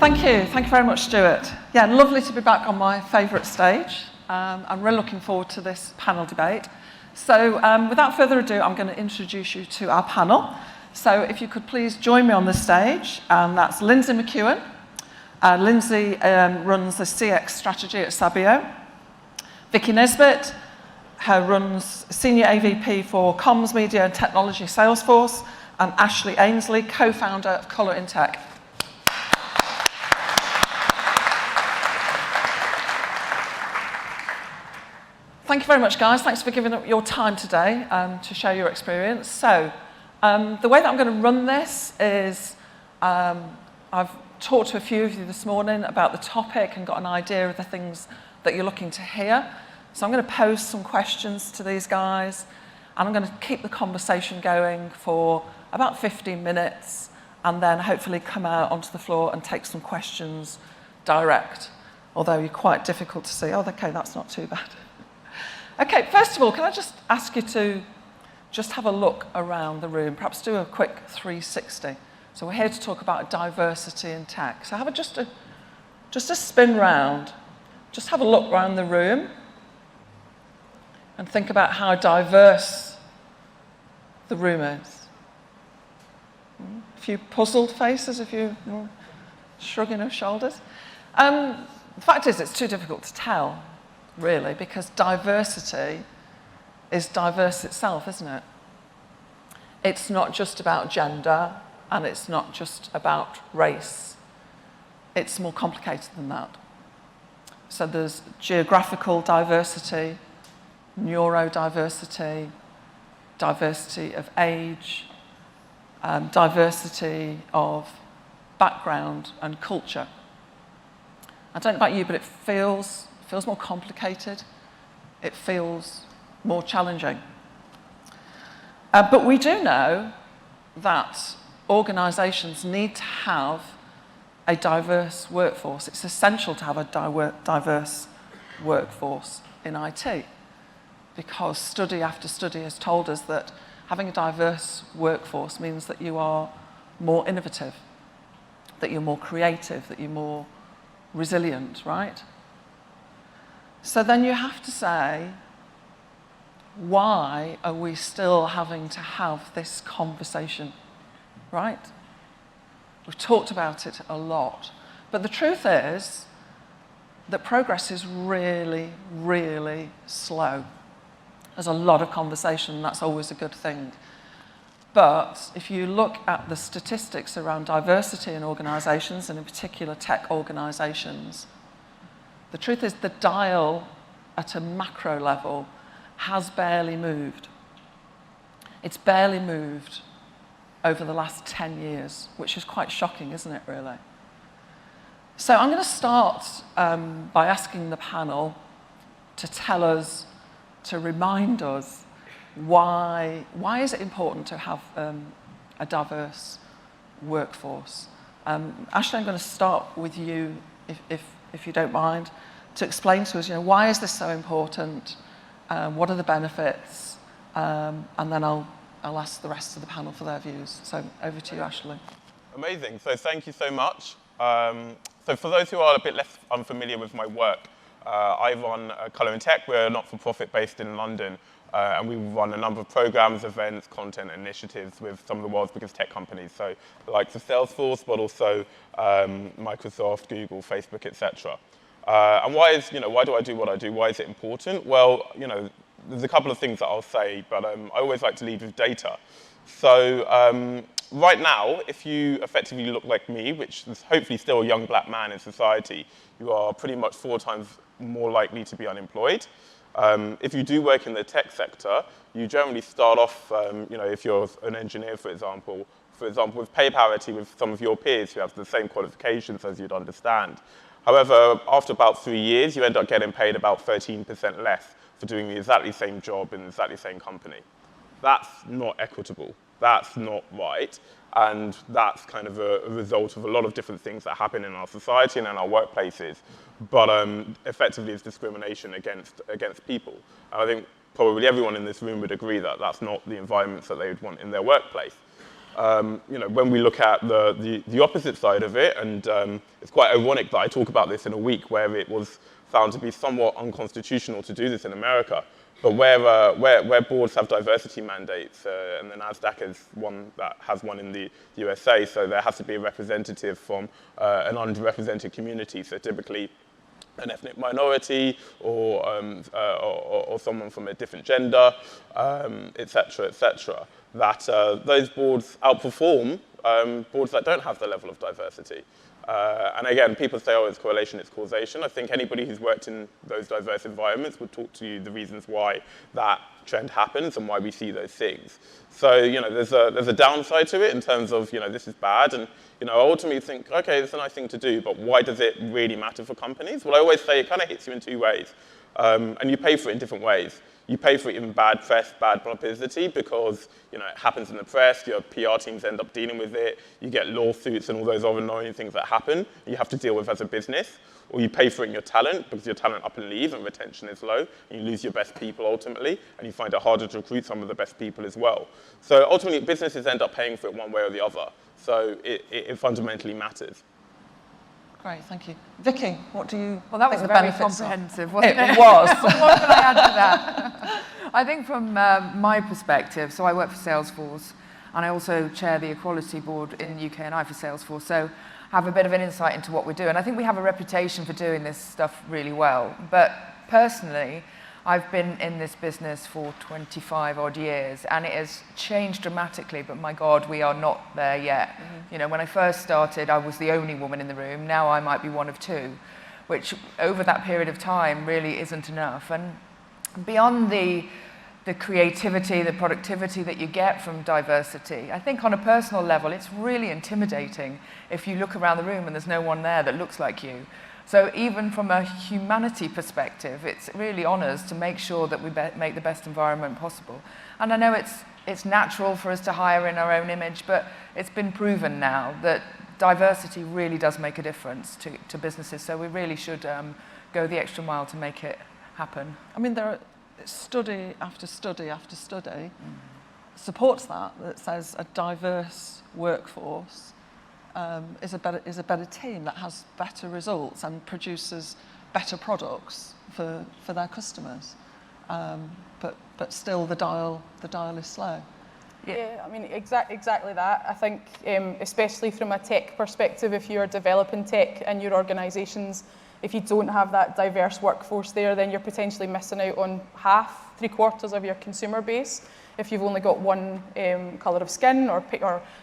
Thank you very much, Stuart. Yeah, lovely to be back on my favourite stage. I'm really looking forward to this panel debate. So without further ado, I'm going to introduce you to our panel. So if you could please join me on the stage, and that's Lynsay McEwen. Lynsay runs the CX strategy at Sabio. Vicky Nisbet runs Senior AVP for Comms, Media and Technology Salesforce, and Ashleigh Ainsley, co-founder of Colour in Tech. Thank you very much, guys. Thanks for giving up your time today to share your experience. So the way that I'm going to run this is I've talked to a few of you this morning about the topic and got an idea of the things that you're looking to hear. So I'm going to pose some questions to these guys, and I'm going to keep the conversation going for about 15 minutes, and then hopefully come out onto the floor and take some questions direct, although you're quite difficult to see. Oh, okay, that's not too bad. Okay, first of all, can I just ask you to just have a look around the room, perhaps do a quick 360. So we're here to talk about diversity in tech. So have just a spin round. Just have a look around the room and think about how diverse the room is. A few puzzled faces, a few shrugging of shoulders. The fact is, it's too difficult to tell, really, because diversity is diverse itself, isn't it? It's not just about gender, and it's not just about race. It's more complicated than that. So there's geographical diversity, neurodiversity, diversity of age, diversity of background and culture. I don't know about you, but it feels more complicated. It feels more challenging. But we do know that organisations need to have a diverse workforce. It's essential to have a diverse workforce in IT, because study after study has told us that having a diverse workforce means that you are more innovative, that you're more creative, that you're more resilient, right? So then you have to say, why are we still having to have this conversation, right? We've talked about it a lot. But the truth is that progress is really, really slow. There's a lot of conversation, and that's always a good thing. But if you look at the statistics around diversity in organisations, and in particular tech organisations, the truth is the dial at a macro level has barely moved. It's barely moved over the last 10 years, which is quite shocking, isn't it, really? So I'm going to start by asking the panel to tell us, to remind us, why is it important to have a diverse workforce? Ashleigh, I'm going to start with you, if you don't mind, to explain to us, why is this so important? What are the benefits? And then I'll ask the rest of the panel for their views. So over to you, Ashleigh. Amazing. So thank you so much. So for those who are a bit less unfamiliar with my work, I run Colour in Tech. We're a not-for-profit based in London, and we run a number of programs, events, content initiatives with some of the world's biggest tech companies. So like the Salesforce, but also Microsoft, Google, Facebook, etc. And why do I do what I do? Why is it important? Well, there's a couple of things that I'll say, but I always like to lead with data. So right now, if you effectively look like me, which is hopefully still a young black man in society, you are pretty much 4 times more likely to be unemployed. If you do work in the tech sector, you generally start off, if you're an engineer, for example, with pay parity with some of your peers who have the same qualifications as you'd understand. However, after about 3 years, you end up getting paid about 13% less for doing the exactly same job in the exactly same company. That's not equitable. That's not right. And that's kind of a result of a lot of different things that happen in our society and in our workplaces. But effectively, it's discrimination against people. And I think probably everyone in this room would agree that that's not the environments that they would want in their workplace. When we look at the opposite side of it, and it's quite ironic that I talk about this in a week where it was found to be somewhat unconstitutional to do this in America, but where boards have diversity mandates, and the NASDAQ is one that has one in the USA, so there has to be a representative from an underrepresented community, so typically an ethnic minority or someone from a different gender, et cetera, that those boards outperform boards that don't have the level of diversity. And again, people say, oh, it's correlation, it's causation. I think anybody who's worked in those diverse environments would talk to you the reasons why that trend happens and why we see those things. So, there's a downside to it in terms of, this is bad. And, I ultimately think, okay, it's a nice thing to do, but why does it really matter for companies? Well, I always say it kind of hits you in two ways. And you pay for it in different ways. You pay for it in bad press, bad publicity, because it happens in the press, your PR teams end up dealing with it, you get lawsuits and all those other annoying things that happen, you have to deal with as a business. Or you pay for it in your talent, because your talent up and leave and retention is low, and you lose your best people ultimately, and you find it harder to recruit some of the best people as well. So ultimately, businesses end up paying for it one way or the other. So it fundamentally matters. Great, thank you. Vicky, what do you Well, that was think the very benefits are? comprehensive, wasn't it? It was. What can I add to that? I think from my perspective, so I work for Salesforce, and I also chair the Equality Board in the UK and I for Salesforce, so have a bit of an insight into what we do. And I think we have a reputation for doing this stuff really well. But personally, I've been in this business for 25 odd years, and it has changed dramatically, but my God, we are not there yet. Mm-hmm. When I first started, I was the only woman in the room. Now I might be one of two, which over that period of time really isn't enough. And beyond the creativity, the productivity that you get from diversity, I think on a personal level, it's really intimidating if you look around the room and there's no one there that looks like you. So even from a humanity perspective, it's really honours to make sure that we make the best environment possible. And I know it's natural for us to hire in our own image, but it's been proven now that diversity really does make a difference to businesses. So we really should go the extra mile to make it happen. I mean, there are study after study after study supports that says a diverse workforce is a better team that has better results and produces better products for their customers. But still, the dial is slow. Yeah, I mean, exactly that. I think, especially from a tech perspective, if you're developing tech in your organisations, if you don't have that diverse workforce there, then you're potentially missing out on half, 3/4 of your consumer base. If you've only got one colour of skin or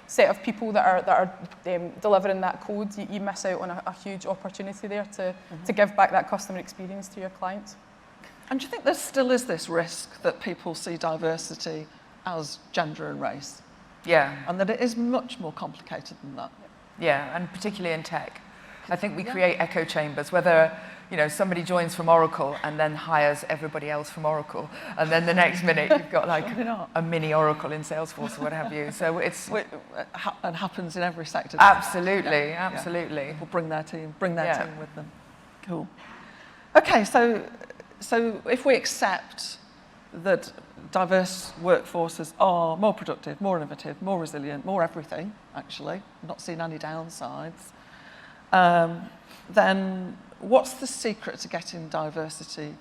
set of people that are delivering that code, you miss out on a huge opportunity there to give back that customer experience to your clients. And do you think there still is this risk that people see diversity as gender and race? Yeah. And that it is much more complicated than that? Yeah, and particularly in tech. I think we create echo chambers, whether somebody joins from Oracle and then hires everybody else from Oracle, and then the next minute you've got like a mini Oracle in Salesforce or what have you. So it's and happens in every sector. Absolutely, absolutely. People bring their team with them. Cool. Okay, so if we accept that diverse workforces are more productive, more innovative, more resilient, more everything, actually, not seeing any downsides, then what's the secret to getting diversity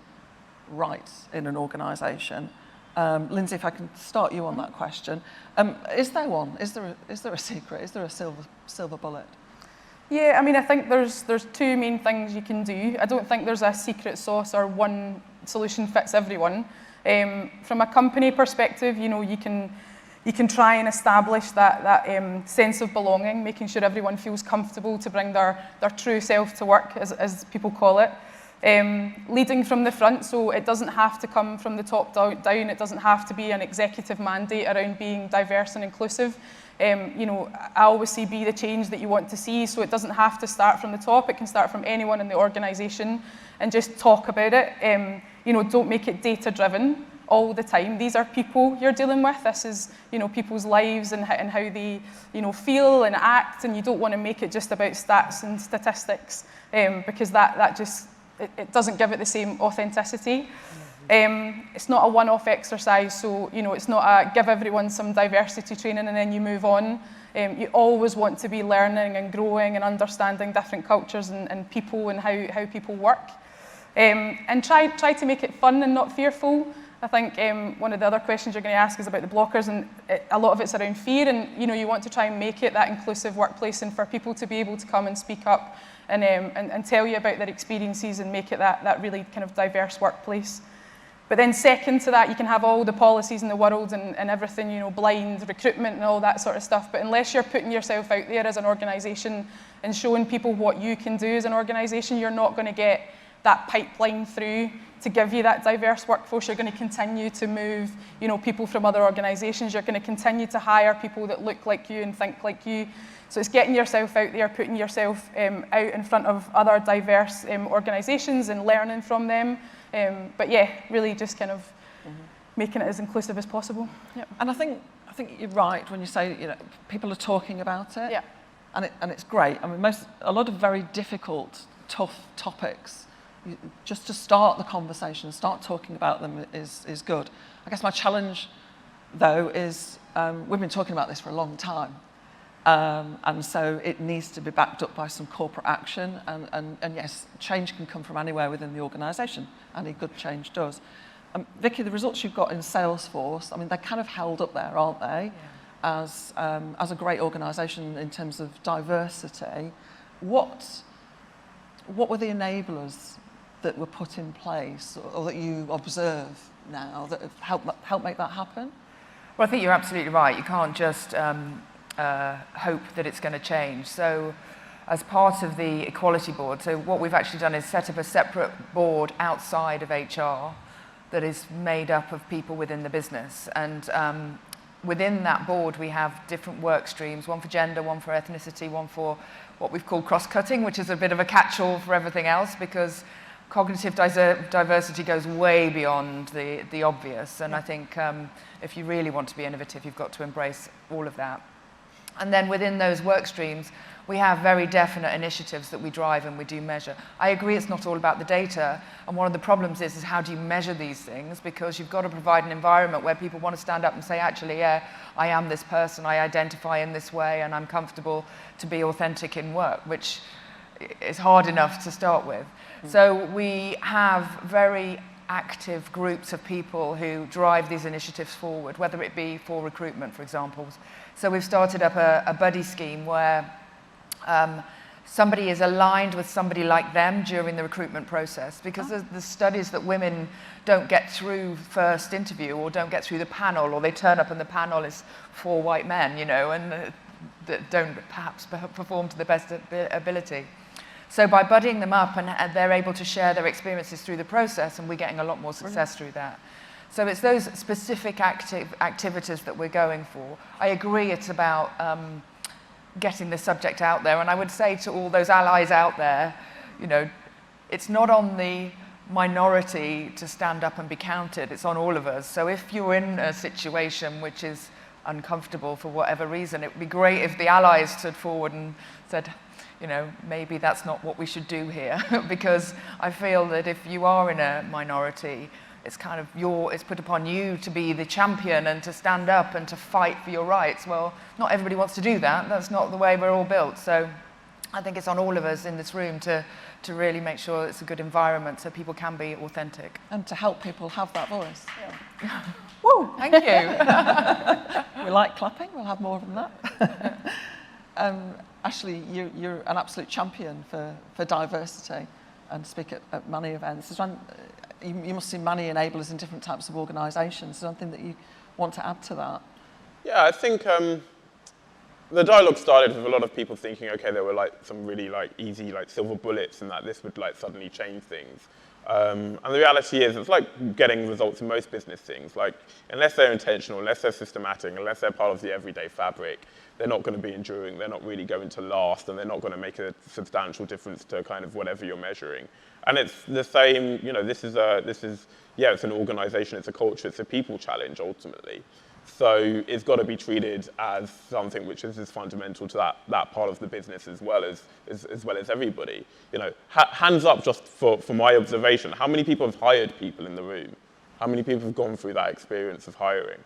right in an organisation? Lynsay, if I can start you on that question, is there one? Is there a secret? Is there a silver bullet? Yeah, I mean, I think there's two main things you can do. I don't think there's a secret sauce or one solution fits everyone. From a company perspective, you can try and establish that sense of belonging, making sure everyone feels comfortable to bring their true self to work, as people call it. Leading from the front, so it doesn't have to come from the top down. It doesn't have to be an executive mandate around being diverse and inclusive. I always say be the change that you want to see, so it doesn't have to start from the top. It can start from anyone in the organisation and just talk about it. Don't make it data-driven all the time. These are people you're dealing with. This is, people's lives and how they, feel and act, and you don't want to make it just about stats and statistics because that just, it doesn't give it the same authenticity. It's not a one-off exercise, so it's not a give everyone some diversity training and then you move on. You always want to be learning and growing and understanding different cultures and people and how people work. And try to make it fun and not fearful. I think one of the other questions you're going to ask is about the blockers, and a lot of it's around fear, and you want to try and make it that inclusive workplace and for people to be able to come and speak up and tell you about their experiences and make it that really kind of diverse workplace. But then second to that, you can have all the policies in the world and everything, blind recruitment and all that sort of stuff. But unless you're putting yourself out there as an organisation and showing people what you can do as an organisation, you're not going to get that pipeline through to give you that diverse workforce. You're going to continue to move, people from other organisations. You're going to continue to hire people that look like you and think like you. So it's getting yourself out there, putting yourself out in front of other diverse organisations and learning from them. But yeah, really just kind of making it as inclusive as possible. Yep. And I think you're right when you say people are talking about it. Yeah. And it's great. I mean, a lot of very difficult, tough topics, just to start the conversation, start talking about them is good. I guess my challenge, though, is we've been talking about this for a long time. And so it needs to be backed up by some corporate action. And yes, change can come from anywhere within the organisation. Any good change does. Vicky, the results you've got in Salesforce, I mean, they're kind of held up there, aren't they? Yeah. As a great organisation in terms of diversity. What were the enablers that were put in place or that you observe now that have helped make that happen? Well, I think you're absolutely right. You can't just hope that it's going to change. So as part of the Equality Board, so what we've actually done is set up a separate board outside of HR that is made up of people within the business. And within that board, we have different work streams, one for gender, one for ethnicity, one for what we've called cross-cutting, which is a bit of a catch-all for everything else, because cognitive diversity goes way beyond the obvious. And I think if you really want to be innovative, you've got to embrace all of that. And then within those work streams, we have very definite initiatives that we drive and we do measure. I agree it's not all about the data, and one of the problems is how do you measure these things, because you've got to provide an environment where people want to stand up and say, actually, yeah, I am this person, I identify in this way, and I'm comfortable to be authentic in work, which is hard enough to start with. So we have very active groups of people who drive these initiatives forward, whether it be for recruitment, for example. So we've started up a buddy scheme where somebody is aligned with somebody like them during the recruitment process, because there's studies that women don't get through first interview or don't get through the panel, or they turn up and the panel is 4 white men, and that don't perhaps perform to the best ability. So by buddying them up and they're able to share their experiences through the process, and we're getting a lot more success through that. So it's those specific activities that we're going for. I agree it's about getting the subject out there, and I would say to all those allies out there, it's not on the minority to stand up and be counted, it's on all of us. So if you're in a situation which is uncomfortable for whatever reason, it would be great if the allies stood forward and said, maybe that's not what we should do here, because I feel that if you are in a minority, it's kind of it's put upon you to be the champion and to stand up and to fight for your rights. Well, not everybody wants to do that. That's not the way we're all built. So I think it's on all of us in this room to really make sure it's a good environment so people can be authentic. And to help people have that voice. Yeah. Woo, thank you. We like clapping, we'll have more of that. Ashleigh, you're an absolute champion for diversity and speak at many events. You must see many enablers in different types of organisations. Is there something that you want to add to that? Yeah, I think the dialogue started with a lot of people thinking, okay, there were some really easy silver bullets and that this would suddenly change things. And the reality is, it's like getting results in most business things. Unless they're intentional, unless they're systematic, unless they're part of the everyday fabric, they're not going to be enduring, they're not really going to last, and they're not going to make a substantial difference to kind of whatever you're measuring. And it's the same, this is it's an organization, it's a culture, it's a people challenge ultimately. So it's got to be treated as something which is as fundamental to that part of the business as well as everybody. Hands up just for my observation, how many people have hired people in the room? How many people have gone through that experience of hiring?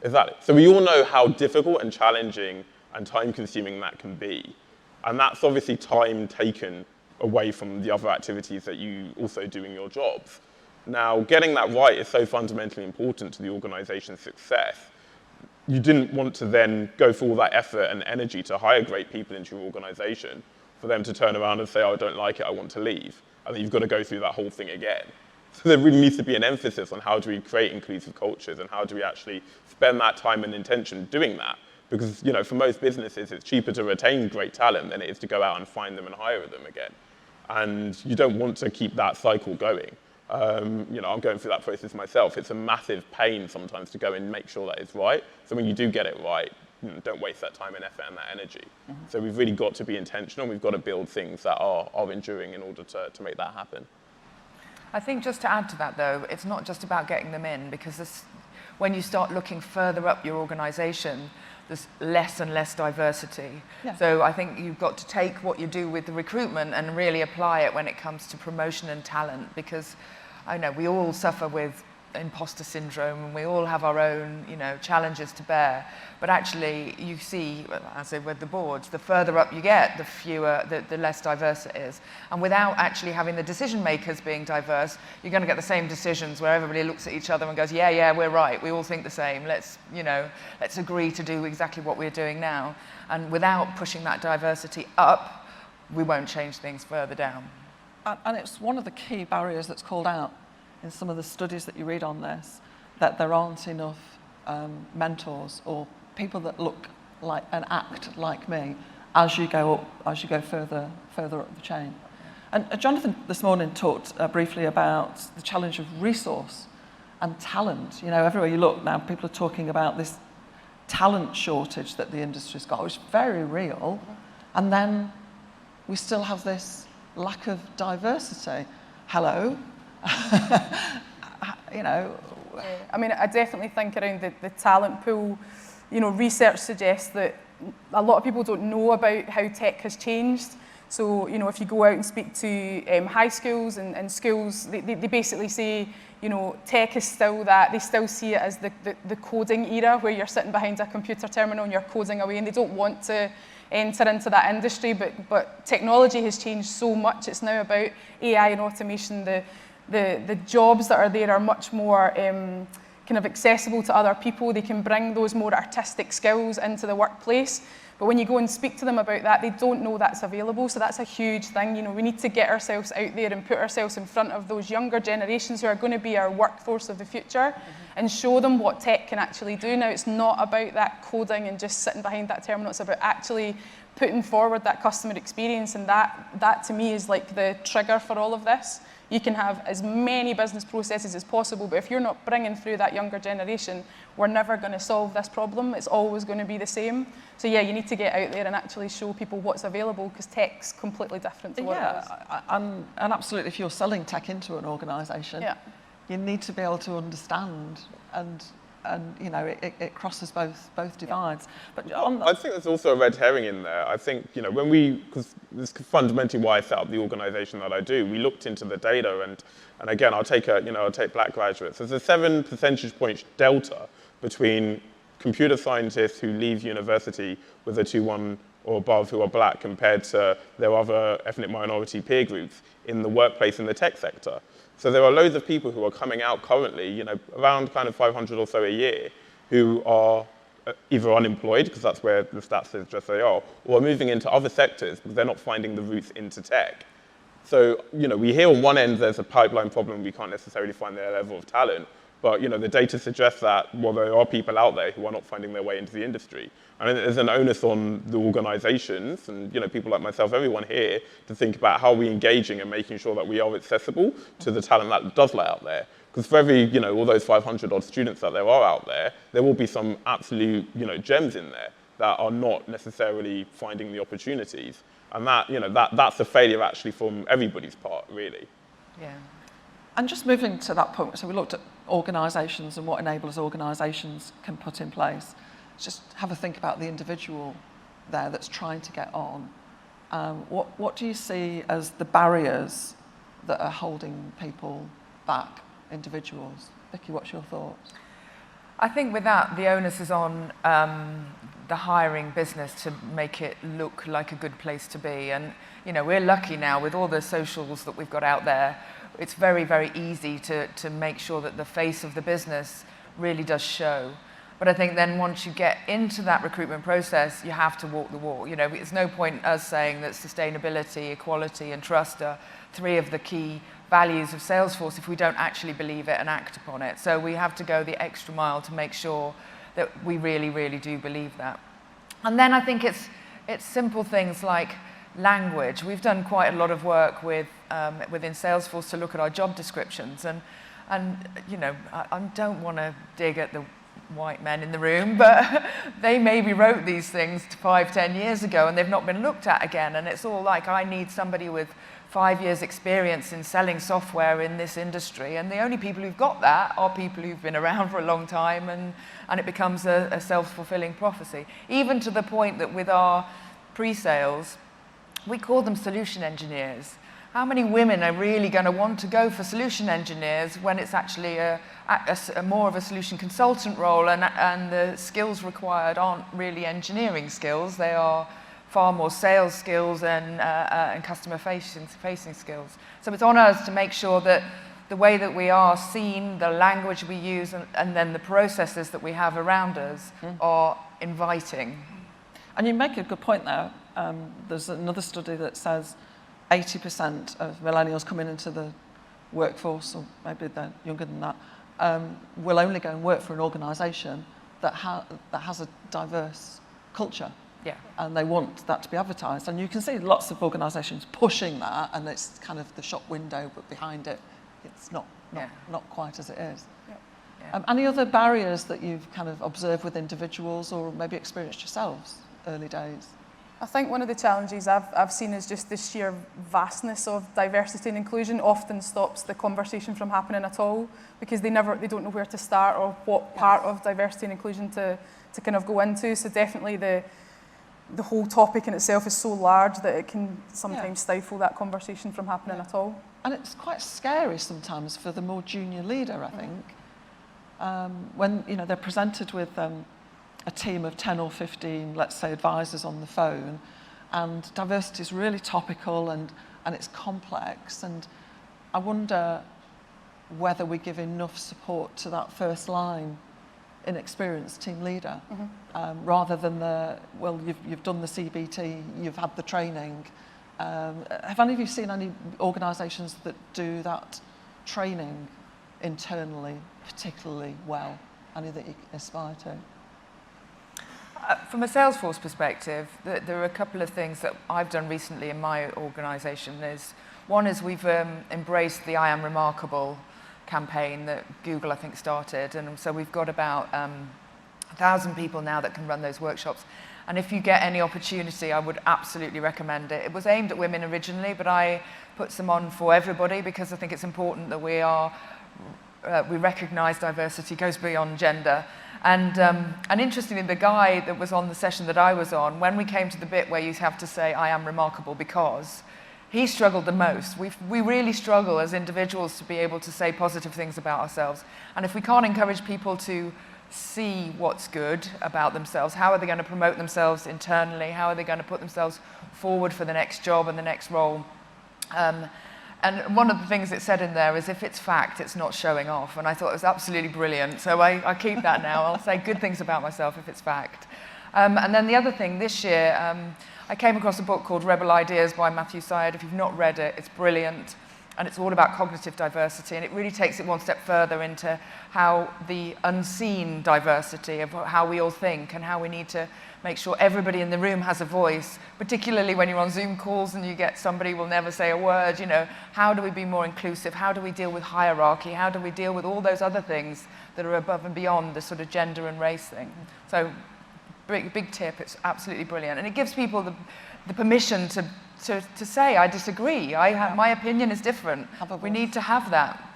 Exactly. So we all know how difficult and challenging and time-consuming that can be. And that's obviously time taken away from the other activities that you also do in your jobs. Now, getting that right is so fundamentally important to the organization's success. You didn't want to then go through all that effort and energy to hire great people into your organization for them to turn around and say, oh, I don't like it, I want to leave. And then you've got to go through that whole thing again. So there really needs to be an emphasis on how do we create inclusive cultures and how do we actually spend that time and intention doing that. Because for most businesses, it's cheaper to retain great talent than it is to go out and find them and hire them again. And you don't want to keep that cycle going. I'm going through that process myself. It's a massive pain sometimes to go and make sure that it's right. So when you do get it right, don't waste that time and effort and that energy. Mm-hmm. So we've really got to be intentional. We've got to build things that are enduring in order to make that happen. I think just to add to that, though, it's not just about getting them in, because when you start looking further up your organisation, there's less and less diversity. Yeah. So I think you've got to take what you do with the recruitment and really apply it when it comes to promotion and talent, because I know we all suffer with imposter syndrome and we all have our own, challenges to bear. But actually, you see, as I said with the boards, the further up you get, the fewer, the less diverse it is. And without actually having the decision makers being diverse, you're going to get the same decisions where everybody looks at each other and goes, yeah, we're right, we all think the same. Let's agree to do exactly what we're doing now. And without pushing that diversity up, we won't change things further down. And it's one of the key barriers that's called out in some of the studies that you read on this, that there aren't enough mentors or people that look like and act like me as you go further up the chain. And Jonathan this morning talked briefly about the challenge of resource and talent. Everywhere you look now, people are talking about this talent shortage that the industry's got, which is very real. And then we still have this lack of diversity. Hello. I mean, I definitely think around the talent pool, research suggests that a lot of people don't know about how tech has changed. So, if you go out and speak to high schools and schools, they basically say, tech is still that. They still see it as the coding era where you're sitting behind a computer terminal and you're coding away, and they don't want to enter into that industry. But technology has changed so much. It's now about AI and automation. The jobs that are there are much more kind of accessible to other people. They can bring those more artistic skills into the workplace. But when you go and speak to them about that, they don't know that's available. So that's a huge thing. We need to get ourselves out there and put ourselves in front of those younger generations who are going to be our workforce of the future, and show them what tech can actually do. Now, it's not about that coding and just sitting behind that terminal. It's about actually putting forward that customer experience. And that to me is like the trigger for all of this. You can have as many business processes as possible, but if you're not bringing through that younger generation, we're never going to solve this problem. It's always going to be the same. So yeah, you need to get out there and actually show people what's available, because tech's completely different to what it was. And absolutely, if you're selling tech into an organisation, you need to be able to understand and it crosses both divides. But I think there's also a red herring in there. I think because this is fundamentally why I set up the organisation that I do. We looked into the data, and again, I'll take black graduates. There's a 7 percentage point delta between computer scientists who leave university with a 2.1 or above who are black compared to their other ethnic minority peer groups in the workplace in the tech sector. So there are loads of people who are coming out currently, around kind of 500 or so a year, who are either unemployed, because that's where the stats suggest they are, or moving into other sectors because they're not finding the routes into tech. So, we hear on one end there's a pipeline problem, we can't necessarily find their level of talent, but, the data suggests that, there are people out there who are not finding their way into the industry. And there's an onus on the organizations and, people like myself, everyone here, to think about how we're engaging and making sure that we are accessible to the talent that does lie out there. Because for every, all those 500 odd students that there are out there, there will be some absolute, gems in there that are not necessarily finding the opportunities. And that's a failure actually from everybody's part, really. Yeah. And just moving to that point, so we looked at organisations and what enablers organisations can put in place. Just have a think about the individual there that's trying to get on. What do you see as the barriers that are holding people back individuals. Vicky, what's your thoughts? I think with that, the onus is on the hiring business to make it look like a good place to be. And, you know, we're lucky now with all the socials that we've got out there. It's very, very easy to make sure that the face of the business really does show. But I think then once you get into that recruitment process, you have to walk the walk. You know, it's no point us saying that sustainability, equality, and trust are 3 of the key values of Salesforce if we don't actually believe it and act upon it. So we have to go the extra mile to make sure that we really, really do believe that. And then I think it's simple things like language. We've done quite a lot of work with within Salesforce to look at our job descriptions, and you know, I don't want to dig at the white men in the room, but they maybe wrote these things 5-10 years ago and they've not been looked at again. And it's all like, I need somebody with 5 years experience in selling software in this industry, and the only people who've got that are people who've been around for a long time, and it becomes a self-fulfilling prophecy. Even to the point that with our pre-sales, we call them solution engineers. How many women are really going to want to go for solution engineers when it's actually a more of a solution consultant role, and the skills required aren't really engineering skills, they are far more sales skills and customer-facing skills. So it's on us to make sure that the way that we are seen, the language we use, and then the processes that we have around us are inviting. And you make a good point there. There's another study that says 80% of millennials coming into the workforce, or maybe they're younger than that, will only go and work for an organisation that has a diverse culture. Yeah. And they want that to be advertised. And you can see lots of organisations pushing that, and it's kind of the shop window, but behind it, it's not quite as it is. Yeah. Yeah. Any other barriers that you've kind of observed with individuals or maybe experienced yourselves early days? I think one of the challenges I've seen is just the sheer vastness of diversity and inclusion often stops the conversation from happening at all, because they don't know where to start or what part of diversity and inclusion to kind of go into. So definitely the whole topic in itself is so large that it can sometimes stifle that conversation from happening at all. And it's quite scary sometimes for the more junior leader, I think, when they're presented with a team of 10 or 15, let's say, advisors on the phone, and diversity is really topical and it's complex, and I wonder whether we give enough support to that first line inexperienced team leader, rather than you've done the CBT, you've had the training. Have any of you seen any organisations that do that training internally particularly well? Any that you aspire to? From a Salesforce perspective, there are a couple of things that I've done recently in my organisation. One is we've embraced the I Am Remarkable campaign that Google, I think, started. And so we've got about 1,000 people now that can run those workshops. And if you get any opportunity, I would absolutely recommend it. It was aimed at women originally, but I put some on for everybody because I think it's important that we recognise diversity goes beyond gender. And interestingly, the guy that was on the session that I was on, when we came to the bit where you have to say, I am remarkable because, he struggled the most. We really struggle as individuals to be able to say positive things about ourselves. And if we can't encourage people to see what's good about themselves, how are they going to promote themselves internally? How are they going to put themselves forward for the next job and the next role? And one of the things it said in there is, if it's fact, it's not showing off. And I thought it was absolutely brilliant. So I keep that now. I'll say good things about myself if it's fact. And then the other thing, this year, I came across a book called Rebel Ideas by Matthew Syad. If you've not read it, it's brilliant. And it's all about cognitive diversity. And it really takes it one step further into how the unseen diversity of how we all think and how we need to make sure everybody in the room has a voice, particularly when you're on Zoom calls and you get somebody who will never say a word. How do we be more inclusive? How do we deal with hierarchy? How do we deal with all those other things that are above and beyond the sort of gender and race thing? So big tip, it's absolutely brilliant. And it gives people the permission to say, I disagree, my opinion is different. We need to have that.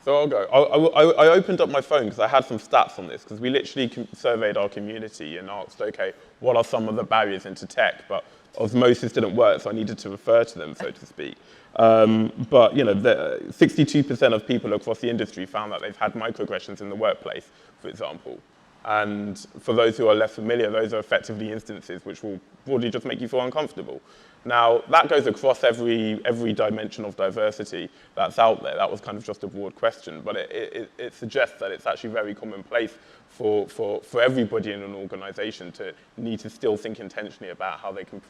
So I'll go. I opened up my phone because I had some stats on this, because we literally surveyed our community and asked, okay, what are some of the barriers into tech? But osmosis didn't work, so I needed to refer to them, so to speak. But 62% of people across the industry found that they've had microaggressions in the workplace, for example. And for those who are less familiar, those are effectively instances which will broadly just make you feel uncomfortable. Now, that goes across every dimension of diversity that's out there. That was kind of just a broad question, but it suggests that it's actually very commonplace for everybody in an organization to need to still think intentionally about how they can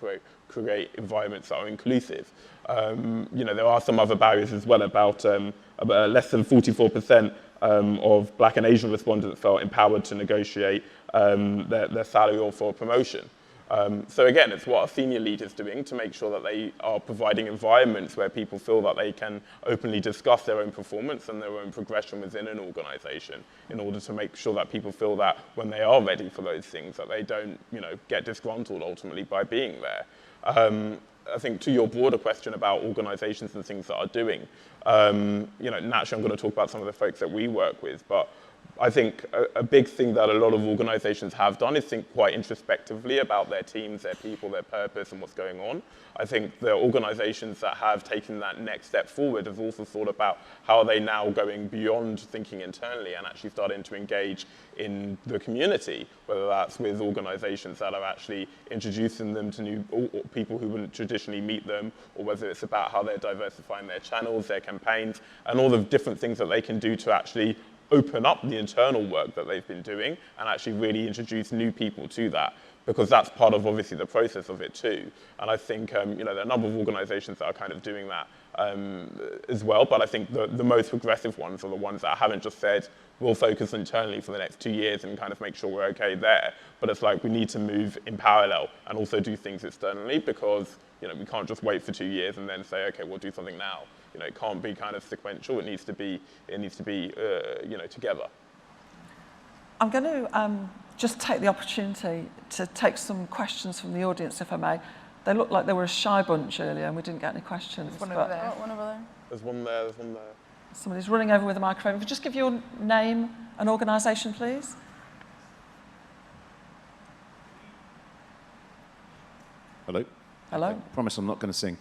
create environments that are inclusive. There are some other barriers as well about less than 44% of Black and Asian respondents felt empowered to negotiate their salary or for a promotion. So again, it's what a senior leader is doing to make sure that they are providing environments where people feel that they can openly discuss their own performance and their own progression within an organization in order to make sure that people feel that when they are ready for those things, that they don't, get disgruntled ultimately by being there. I think to your broader question about organizations and things that are doing, naturally I'm going to talk about some of the folks that we work with, but I think a big thing that a lot of organizations have done is think quite introspectively about their teams, their people, their purpose, and what's going on. I think the organizations that have taken that next step forward have also thought about how are they now going beyond thinking internally and actually starting to engage in the community, whether that's with organizations that are actually introducing them to new people who wouldn't traditionally meet them, or whether it's about how they're diversifying their channels, their campaigns, and all the different things that they can do to actually open up the internal work that they've been doing and actually really introduce new people to that, because that's part of obviously the process of it too. And I think there are a number of organizations that are kind of doing that as well, but I think the most progressive ones are the ones that haven't just said we'll focus internally for the next 2 years and kind of make sure we're okay there, but it's like we need to move in parallel and also do things externally, because we can't just wait for 2 years and then say, okay, we'll do something now. It can't be kind of sequential. It needs to be together. I'm going to just take the opportunity to take some questions from the audience, if I may. They looked like they were a shy bunch earlier and we didn't get any questions. There's one over there. One over there. There's one there. Somebody's running over with a microphone. If you just give your name and organisation, please. Hello. Hello. I promise I'm not going to sing.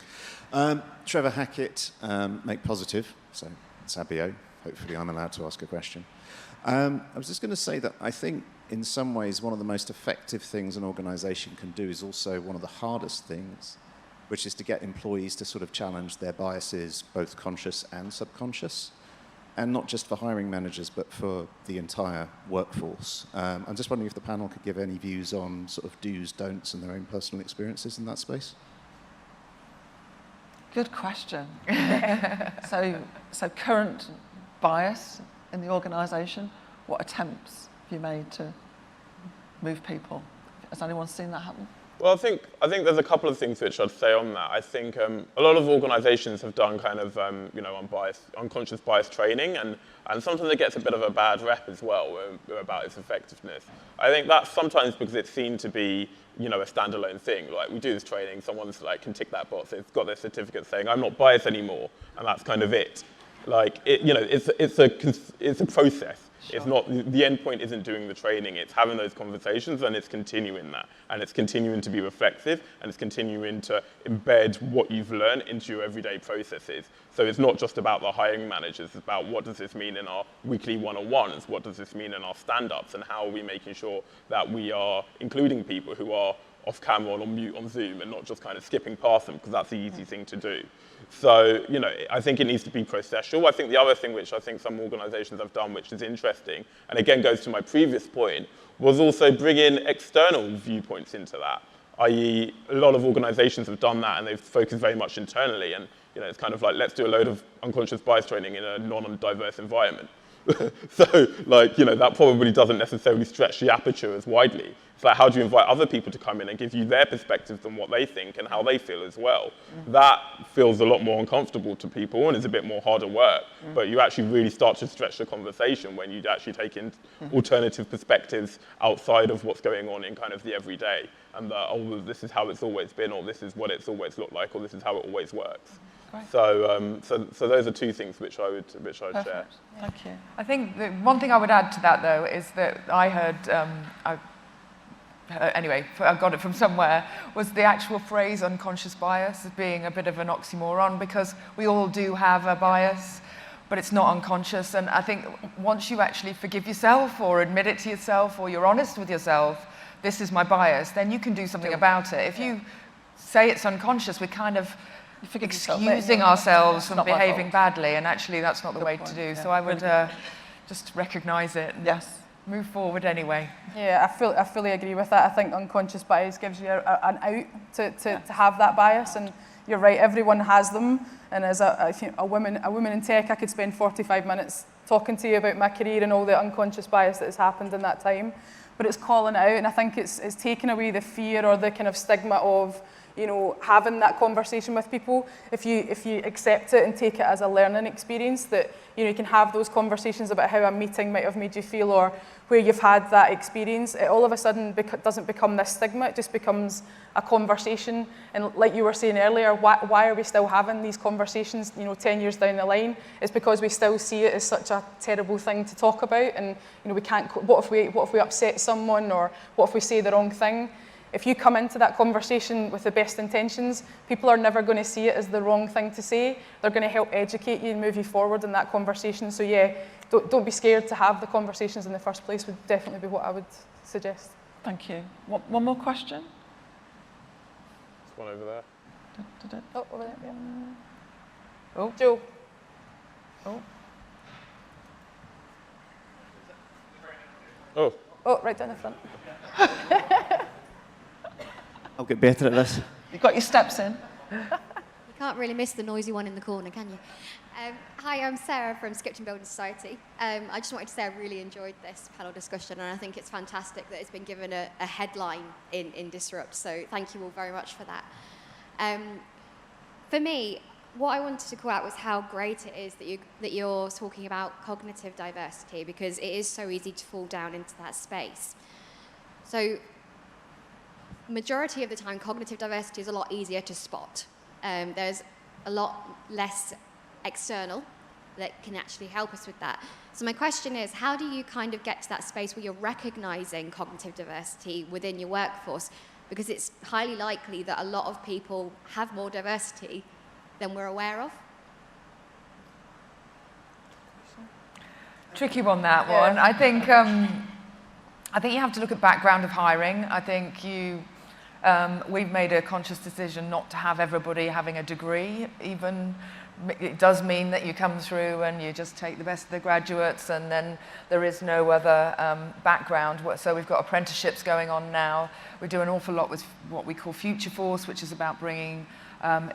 Trevor Hackett, Make Positive, so Sabio. Hopefully I'm allowed to ask a question. I was just going to say that I think in some ways one of the most effective things an organisation can do is also one of the hardest things, which is to get employees to sort of challenge their biases, both conscious and subconscious, and not just for hiring managers, but for the entire workforce. I'm just wondering if the panel could give any views on sort of do's, don'ts, and their own personal experiences in that space. Good question. So current bias in the organisation, what attempts have you made to move people? Has anyone seen that happen? Well, I think there's a couple of things which I'd say on that. I think a lot of organisations have done kind of unconscious bias training, and sometimes it gets a bit of a bad rep as well about its effectiveness. I think that's sometimes because it's seen to be a standalone thing. Like, we do this training, someone's like can tick that box, they've got their certificate saying I'm not biased anymore, and that's kind of it. Like it's a process. Sure. It's not, the end point isn't doing the training, it's having those conversations, and it's continuing that. And it's continuing to be reflective, and it's continuing to embed what you've learned into your everyday processes. So it's not just about the hiring managers, it's about what does this mean in our weekly one-on-ones, what does this mean in our stand-ups, and how are we making sure that we are including people who are off camera or on mute on Zoom and not just kind of skipping past them, because that's the easy thing to do. So, I think it needs to be processual. I think the other thing which I think some organizations have done, which is interesting, and again goes to my previous point, was also bring in external viewpoints into that. i.e. a lot of organizations have done that and they've focused very much internally, and it's kind of like, let's do a load of unconscious bias training in a non-diverse environment. So, that probably doesn't necessarily stretch the aperture as widely. It's like, how do you invite other people to come in and give you their perspectives on what they think and how they feel as well? Mm-hmm. That feels a lot more uncomfortable to people and is a bit more harder work. Mm-hmm. But you actually really start to stretch the conversation when you actually take in alternative perspectives outside of what's going on in kind of the everyday. And that, this is how it's always been, or this is what it's always looked like, or this is how it always works. Right. So those are two things which I would share. Yeah. Thank you. I think the one thing I would add to that, though, is that I heard anyway, I got it from somewhere, was the actual phrase unconscious bias as being a bit of an oxymoron, because we all do have a bias, but it's not unconscious. And I think once you actually forgive yourself or admit it to yourself, or you're honest with yourself, this is my bias, then you can do something about it. If you say it's unconscious, we're kind of excusing ourselves from behaving badly, and actually that's not the way to do. Yeah. So I would just recognise it and move forward anyway. Yeah, I fully agree with that. I think unconscious bias gives you an out to have that bias, and you're right, everyone has them. And as a woman in tech, I could spend 45 minutes talking to you about my career and all the unconscious bias that has happened in that time. But it's calling it out, and I think it's taking away the fear or the kind of stigma of, you know, having that conversation with people. If you accept it and take it as a learning experience, that, you know, you can have those conversations about how a meeting might have made you feel, or where you've had that experience, it all of a sudden doesn't become this stigma, it just becomes a conversation. And like you were saying earlier, why are we still having these conversations, you know, 10 years down the line? It's because we still see it as such a terrible thing to talk about, and, you know, we can't, what if we upset someone, or what if we say the wrong thing? If you come into that conversation with the best intentions, people are never going to see it as the wrong thing to say. They're going to help educate you and move you forward in that conversation. So yeah, don't be scared to have the conversations in the first place, would definitely be what I would suggest. Thank you. One more question? There's one over there. Oh, over there, yeah. Oh. Joe. Oh. Oh. Oh, right down the front. I'll get better at this. You've got your steps in. You can't really miss the noisy one in the corner, can you? Hi, I'm Sarah from Skipton Building Society. I just wanted to say I really enjoyed this panel discussion, and I think it's fantastic that it's been given a headline in Disrupt, so thank you all very much for that. For me, what I wanted to call out was how great it is that you're talking about cognitive diversity, because it is so easy to fall down into that space. So, majority of the time, cognitive diversity is a lot easier to spot. There's a lot less external that can actually help us with that. So my question is, how do you kind of get to that space where you're recognizing cognitive diversity within your workforce? Because it's highly likely that a lot of people have more diversity than we're aware of. Tricky one, that one. I think you have to look at background of hiring. I think we've made a conscious decision not to have everybody having a degree. Even it does mean that you come through and you just take the best of the graduates, and then there is no other background. So we've got apprenticeships going on now. We do an awful lot with what we call Future Force, which is about bringing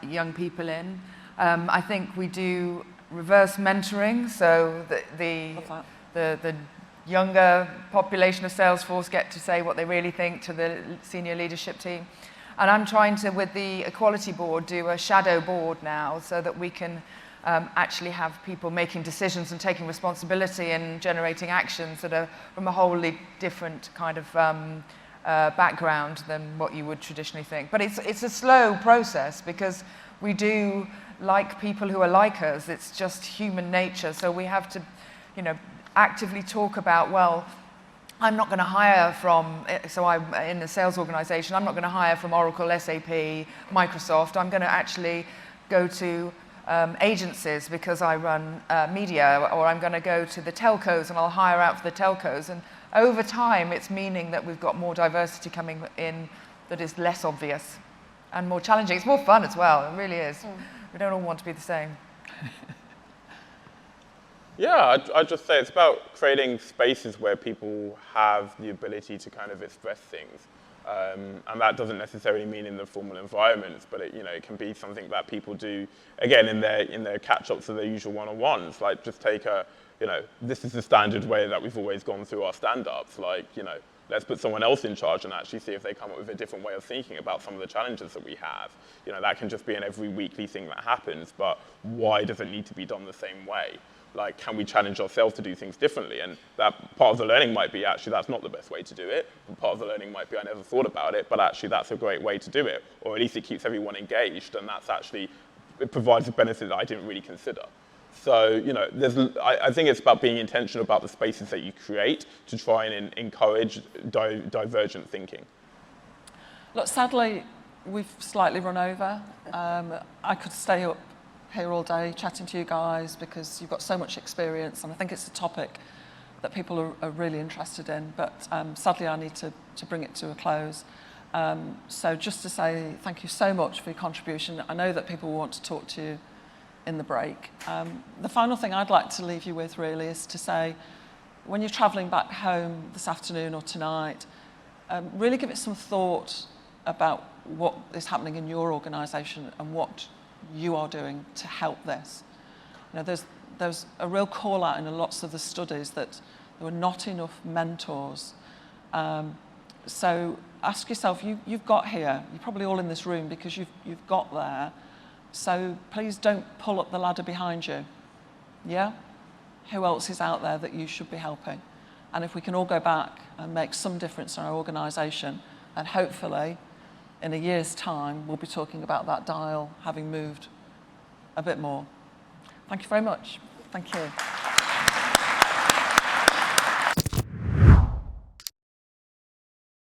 young people in. I think we do reverse mentoring, so the younger population of Salesforce get to say what they really think to the senior leadership team. And I'm trying to, with the Equality Board, do a shadow board now, so that we can actually have people making decisions and taking responsibility and generating actions that are from a wholly different kind of background than what you would traditionally think. But it's a slow process, because we do like people who are like us. It's just human nature. So we have to, you know, actively talk about, well, I'm not going to hire from, so I'm in a sales organization, I'm not going to hire from Oracle, SAP, Microsoft. I'm going to actually go to agencies because I run media, or I'm going to go to the telcos and I'll hire out for the telcos. And over time, it's meaning that we've got more diversity coming in that is less obvious and more challenging. It's more fun as well, it really is. We don't all want to be the same. Yeah, I'd just say it's about creating spaces where people have the ability to kind of express things. And that doesn't necessarily mean in the formal environments, but it can be something that people do, again, in their catch-ups of their usual one-on-ones. Like, just take this is the standard way that we've always gone through our stand-ups. Like, let's put someone else in charge and actually see if they come up with a different way of thinking about some of the challenges that we have. That can just be an every weekly thing that happens, but why does it need to be done the same way? Like, can we challenge ourselves to do things differently? And that part of the learning might be, actually, that's not the best way to do it. And part of the learning might be, I never thought about it, but actually that's a great way to do it. Or at least it keeps everyone engaged, and it provides a benefit that I didn't really consider. So, I think it's about being intentional about the spaces that you create to try and encourage divergent thinking. Look, sadly, we've slightly run over. I could stay up here all day chatting to you guys because you've got so much experience, and I think it's a topic that people are really interested in, but sadly I need to bring it to a close. So just to say thank you so much for your contribution. I know that people want to talk to you in the break. The final thing I'd like to leave you with really is to say, when you're travelling back home this afternoon or tonight, really give it some thought about what is happening in your organisation and what you are doing to help this. You know, there's a real call out in lots of the studies that there were not enough mentors. So ask yourself, you've got here, you're probably all in this room because you've got there. So please don't pull up the ladder behind you. Yeah? Who else is out there that you should be helping? And if we can all go back and make some difference in our organisation, and hopefully in a year's time, we'll be talking about that dial having moved a bit more. Thank you very much. Thank you.